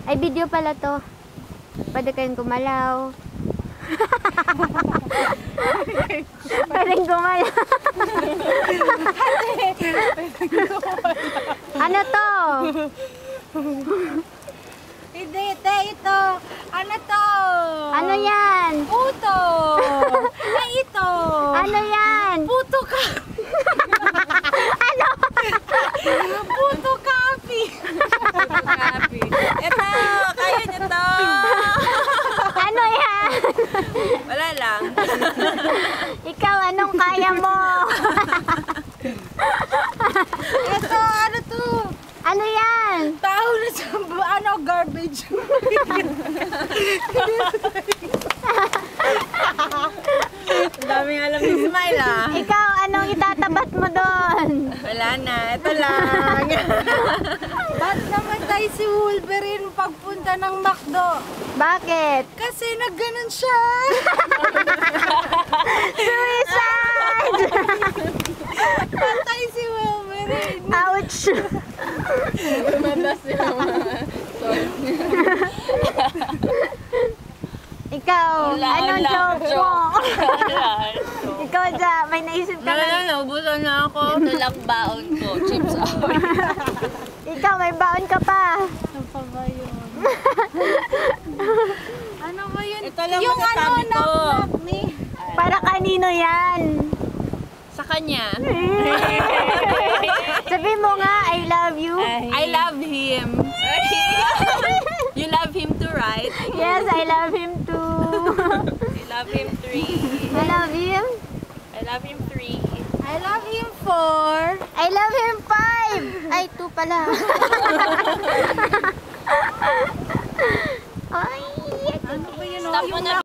Ay, video pala to. Pwede kayong gumalaw. Pwedeng gumalaw. Ano to? Hindi, ito. Ano to? Ano yan? Puto. Ay, ito. Ano yan? Puto ka. Ano? Puto coffee. Puto coffee. Ito, kaya nyo to. Ano yan? Wala lang. Ikaw, anong kaya mo? Ito, ano to? Ano yan? Tao na sa garbage. Ang daming alam ni Smile ah. Ikaw, anong itatabat mo doon? Wala na, ito lang. Ba't naman tayo si Wolverine pagpunta ng McDo? Bakit? Kasi nagganon siya. Suicide! Patay si Wolverine. Ouch! Tumandas niya. Ikaw, anong joke mo? Ikaw, Ja, may naisip ka ba? Naubusan na ako. Nalang baon ko. Chips out. Ikaw, may baon ka pa. Ano pa ba yun? Ano ba yun? Ito lang yung masasabi ko. knock-knock ni... Para kanino yan? Sa kanya. Sabi mo nga, I love you. I love him. You love him too, right? Yes, I love him too. You love him 3. I love him. I love him 3. I love him 4. I love him 5. Ay, 2 pala. Ay, Stop mo na